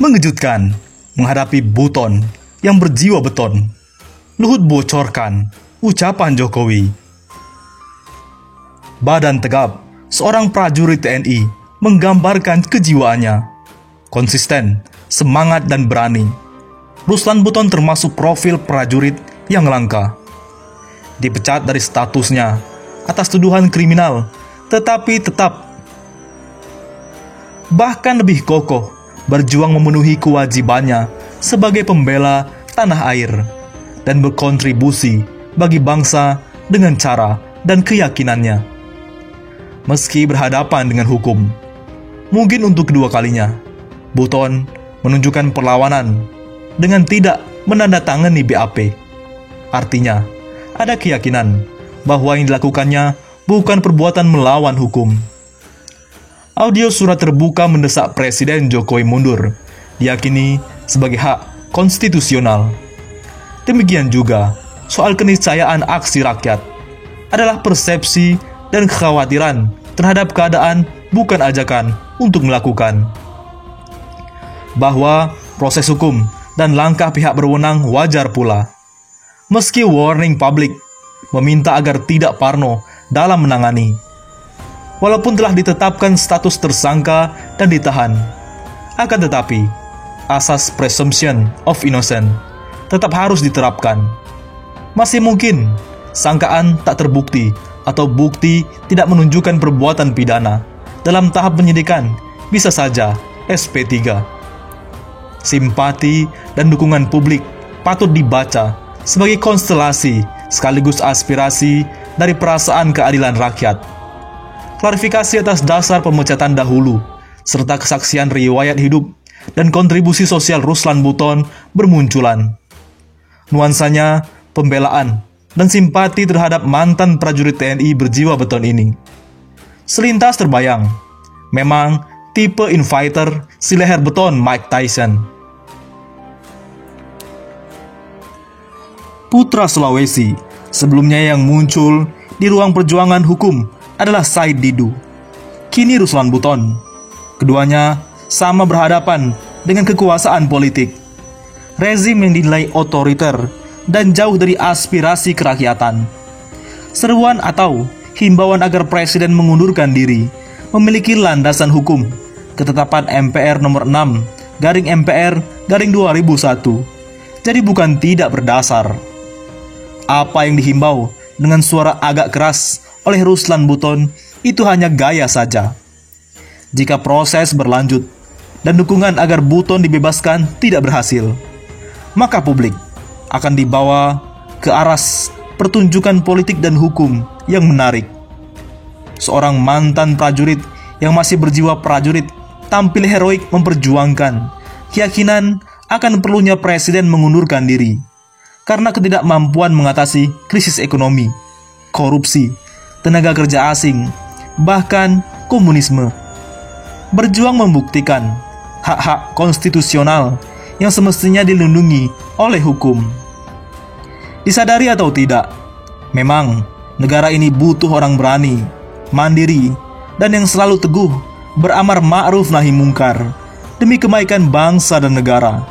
Mengejutkan menghadapi Buton yang berjiwa beton. Luhut bocorkan ucapan Jokowi. Badan tegap seorang prajurit TNI menggambarkan kejiwaannya. Konsisten, semangat dan berani. Ruslan Buton termasuk profil prajurit yang langka. Dipecat dari statusnya atas tuduhan kriminal, tetapi tetap bahkan lebih kokoh berjuang memenuhi kewajibannya sebagai pembela tanah air dan berkontribusi bagi bangsa dengan cara dan keyakinannya. Meski berhadapan dengan hukum, mungkin untuk kedua kalinya, Buton menunjukkan perlawanan dengan tidak menandatangani BAP. Artinya, ada keyakinan bahwa yang dilakukannya bukan perbuatan melawan hukum. Audio surat terbuka mendesak Presiden Jokowi mundur diyakini sebagai hak konstitusional. Demikian juga soal keniscayaan aksi rakyat adalah persepsi dan kekhawatiran terhadap keadaan, bukan ajakan untuk melakukan. Bahwa proses hukum dan langkah pihak berwenang wajar pula. Meski warning publik meminta agar tidak parno dalam menangani. Walaupun telah ditetapkan status tersangka dan ditahan, akan tetapi asas presumption of innocence tetap harus diterapkan. Masih mungkin sangkaan tak terbukti atau bukti tidak menunjukkan perbuatan pidana. Dalam tahap penyidikan bisa saja SP3. Simpati dan dukungan publik patut dibaca sebagai konstelasi sekaligus aspirasi dari perasaan keadilan rakyat. Klarifikasi atas dasar pemecatan dahulu, serta kesaksian riwayat hidup dan kontribusi sosial Ruslan Buton bermunculan. Nuansanya pembelaan dan simpati terhadap mantan prajurit TNI berjiwa beton ini. Selintas terbayang, memang tipe infighter si leher beton Mike Tyson. Putra Sulawesi, sebelumnya yang muncul di ruang perjuangan hukum adalah Said Didu. Kini Ruslan Buton. Keduanya sama berhadapan dengan kekuasaan politik. Rezim yang dinilai otoriter dan jauh dari aspirasi kerakyatan. Seruan atau himbauan agar presiden mengundurkan diri memiliki landasan hukum. Ketetapan MPR nomor 6/MPR/2001. Jadi bukan tidak berdasar. Apa yang dihimbau dengan suara agak keras oleh Ruslan Buton itu hanya gaya saja. Jika proses berlanjut dan dukungan agar Buton dibebaskan tidak berhasil, maka publik akan dibawa ke aras pertunjukan politik dan hukum yang menarik. Seorang mantan prajurit yang masih berjiwa prajurit tampil heroik memperjuangkan keyakinan akan perlunya presiden mengundurkan diri karena ketidakmampuan mengatasi krisis ekonomi, korupsi, tenaga kerja asing, bahkan komunisme. Berjuang membuktikan hak-hak konstitusional yang semestinya dilindungi oleh hukum. Disadari atau tidak, memang negara ini butuh orang berani, mandiri, dan yang selalu teguh beramar ma'ruf nahi mungkar demi kebaikan bangsa dan negara.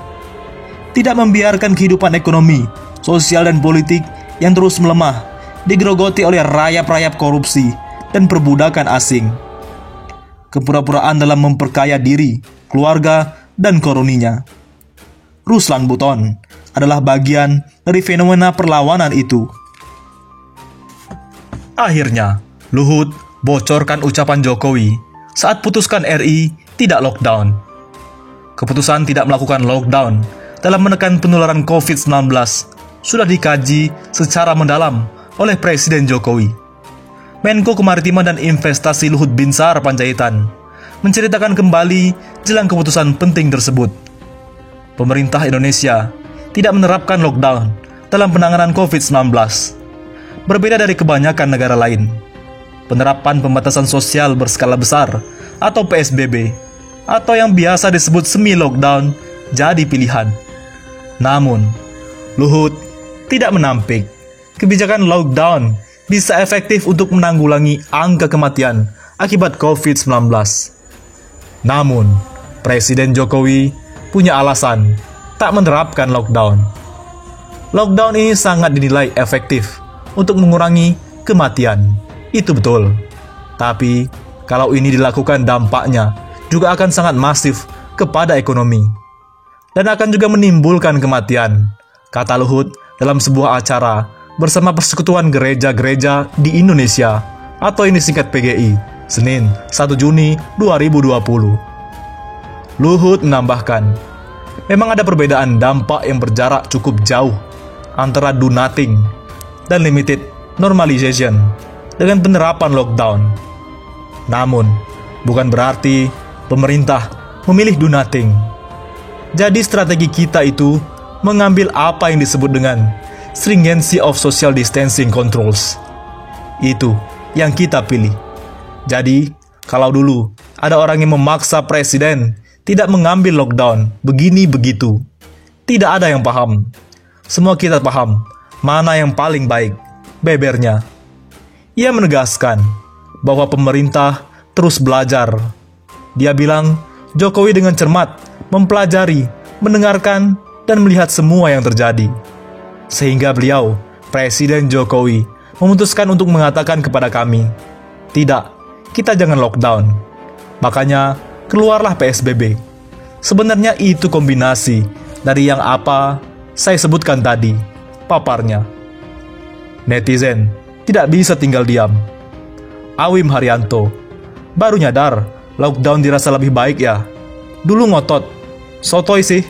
Tidak membiarkan kehidupan ekonomi, sosial dan politik yang terus melemah digerogoti oleh rayap-rayap korupsi dan perbudakan asing. Kepura-puraan dalam memperkaya diri, keluarga, dan koruninya. Ruslan Buton adalah bagian dari fenomena perlawanan itu. Akhirnya, Luhut bocorkan ucapan Jokowi saat putuskan RI tidak lockdown. Keputusan tidak melakukan lockdown dalam menekan penularan COVID-19 sudah dikaji secara mendalam oleh Presiden Jokowi. Menko Kemaritiman dan Investasi Luhut Binsar Panjaitan menceritakan kembali jelang keputusan penting tersebut. Pemerintah Indonesia tidak menerapkan lockdown dalam penanganan COVID-19. Berbeda dari kebanyakan negara lain, penerapan pembatasan sosial berskala besar atau PSBB atau yang biasa disebut semi-lockdown jadi pilihan. Namun, Luhut tidak menampik kebijakan lockdown bisa efektif untuk menanggulangi angka kematian akibat COVID-19. Namun, Presiden Jokowi punya alasan tak menerapkan lockdown. Lockdown ini sangat dinilai efektif untuk mengurangi kematian. Itu betul. Tapi, kalau ini dilakukan dampaknya juga akan sangat masif kepada ekonomi. Dan akan juga menimbulkan kematian, kata Luhut dalam sebuah acara bersama Persekutuan Gereja-Gereja di Indonesia, atau ini singkat PGI, Senin 1 Juni 2020. Luhut menambahkan, memang ada perbedaan dampak yang berjarak cukup jauh antara do nothing dan limited normalization dengan penerapan lockdown. Namun, bukan berarti pemerintah memilih do nothing. Jadi strategi kita itu mengambil apa yang disebut dengan stringency of social distancing controls. Itu yang kita pilih. Jadi, kalau dulu ada orang yang memaksa presiden tidak mengambil lockdown begini-begitu, tidak ada yang paham. Semua kita paham mana yang paling baik, bebernya. Ia menegaskan bahwa pemerintah terus belajar. Dia bilang Jokowi dengan cermat mempelajari, mendengarkan, dan melihat semua yang terjadi. Sehingga beliau, Presiden Jokowi, memutuskan untuk mengatakan kepada kami, tidak, kita jangan lockdown. Makanya, keluarlah PSBB. Sebenarnya itu kombinasi dari yang apa saya sebutkan tadi, paparnya. Netizen tidak bisa tinggal diam. Awim Haryanto, baru nyadar lockdown dirasa lebih baik ya. Dulu ngotot, sotoy sih.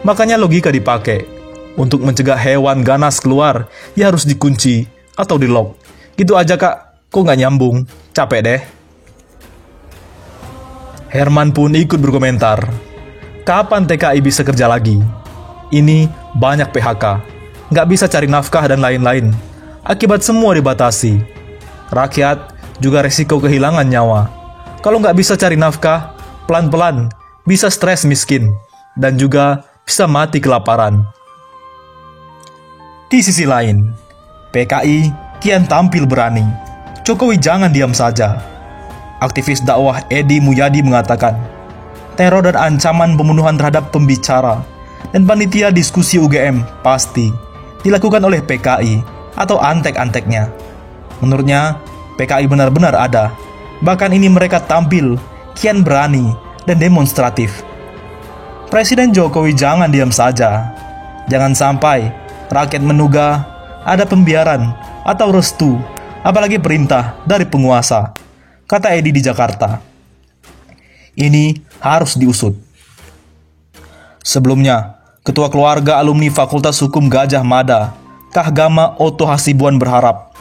Makanya logika dipakai. Untuk mencegah hewan ganas keluar, ya harus dikunci atau di lock. Gitu aja kak, kok nggak nyambung? Capek deh. Herman pun ikut berkomentar. Kapan TKI bisa kerja lagi? Ini banyak PHK. Nggak bisa cari nafkah dan lain-lain. Akibat semua dibatasi. Rakyat juga resiko kehilangan nyawa. Kalau nggak bisa cari nafkah, pelan-pelan bisa stres miskin, dan juga bisa mati kelaparan. Di sisi lain, PKI kian tampil berani. Jokowi jangan diam saja. Aktivis dakwah Edi Mulyadi mengatakan, teror dan ancaman pembunuhan terhadap pembicara dan panitia diskusi UGM pasti dilakukan oleh PKI atau antek-anteknya. Menurutnya, PKI benar-benar ada. Bahkan ini mereka tampil kian berani dan demonstratif. Presiden Jokowi jangan diam saja. Jangan sampai rakyat menduga ada pembiaran atau restu, apalagi perintah dari penguasa, kata Edi di Jakarta. Ini harus diusut. Sebelumnya, Ketua Keluarga Alumni Fakultas Hukum Gajah Mada, Kahgama Oto Hasibuan berharap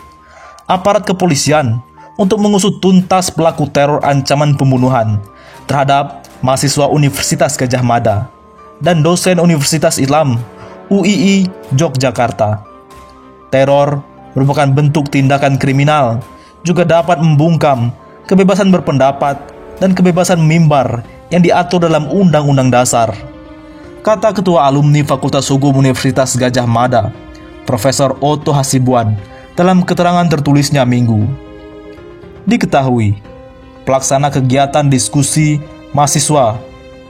aparat kepolisian untuk mengusut tuntas pelaku teror ancaman pembunuhan terhadap mahasiswa Universitas Gajah Mada dan dosen Universitas Islam UII Yogyakarta. Teror merupakan bentuk tindakan kriminal, juga dapat membungkam kebebasan berpendapat dan kebebasan mimbar yang diatur dalam Undang-Undang Dasar, kata Ketua Alumni Fakultas Hukum Universitas Gajah Mada, Profesor Oto Hasibuan, dalam keterangan tertulisnya Minggu. Diketahui, pelaksana kegiatan diskusi mahasiswa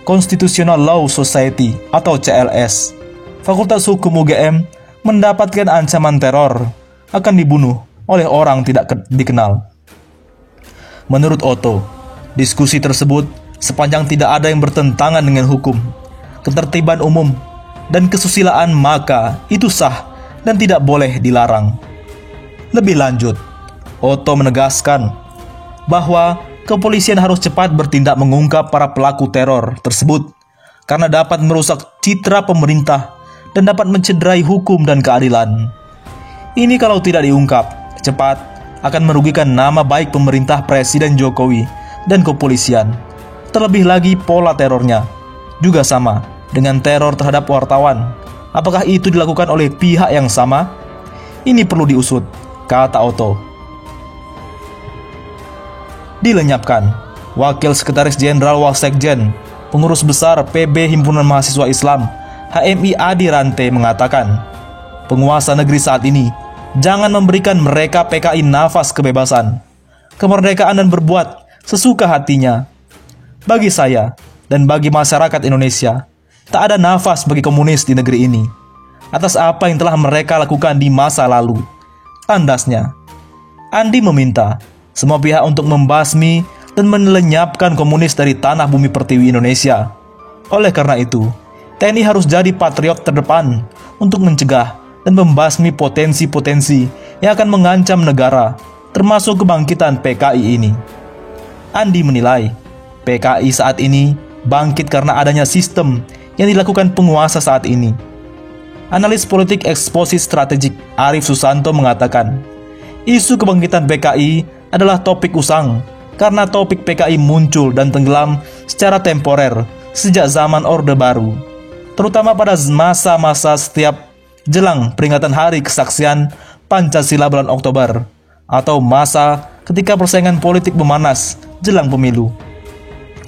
Constitutional Law Society atau CLS Fakultas Hukum UGM mendapatkan ancaman teror akan dibunuh oleh orang tidak dikenal. Menurut Oto, diskusi tersebut sepanjang tidak ada yang bertentangan dengan hukum, ketertiban umum, dan kesusilaan, maka itu sah dan tidak boleh dilarang. Lebih lanjut, Oto menegaskan bahwa kepolisian harus cepat bertindak mengungkap para pelaku teror tersebut karena dapat merusak citra pemerintah dan dapat mencederai hukum dan keadilan. Ini kalau tidak diungkap cepat akan merugikan nama baik pemerintah Presiden Jokowi dan kepolisian. Terlebih lagi pola terornya juga sama dengan teror terhadap wartawan. Apakah itu dilakukan oleh pihak yang sama? Ini perlu diusut, kata Oto. Dilenyapkan, Wakil Sekretaris Jenderal Wasekjen, Pengurus Besar PB Himpunan Mahasiswa Islam HMI Adi Rante mengatakan, penguasa negeri saat ini jangan memberikan mereka PKI nafas kebebasan, kemerdekaan dan berbuat sesuka hatinya. Bagi saya dan bagi masyarakat Indonesia, tak ada nafas bagi komunis di negeri ini atas apa yang telah mereka lakukan di masa lalu. Tandasnya, Andi meminta semua pihak untuk membasmi dan melenyapkan komunis dari tanah bumi pertiwi Indonesia. Oleh karena itu, TNI harus jadi patriot terdepan untuk mencegah dan membasmi potensi-potensi yang akan mengancam negara, termasuk kebangkitan PKI ini. Andi menilai, PKI saat ini bangkit karena adanya sistem yang dilakukan penguasa saat ini. Analis politik eksposit strategik Arif Susanto mengatakan, isu kebangkitan PKI adalah topik usang karena topik PKI muncul dan tenggelam secara temporer sejak zaman Orde Baru, terutama pada masa-masa setiap jelang peringatan Hari Kesaksian Pancasila bulan Oktober, atau masa ketika persaingan politik memanas jelang pemilu.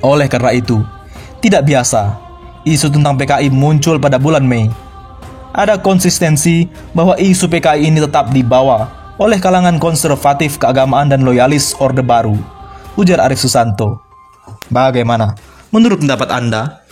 Oleh karena itu, tidak biasa isu tentang PKI muncul pada bulan Mei. Ada konsistensi bahwa isu PKI ini tetap dibawa oleh kalangan konservatif keagamaan dan loyalis Orde Baru, ujar Arif Susanto. Bagaimana menurut pendapat Anda?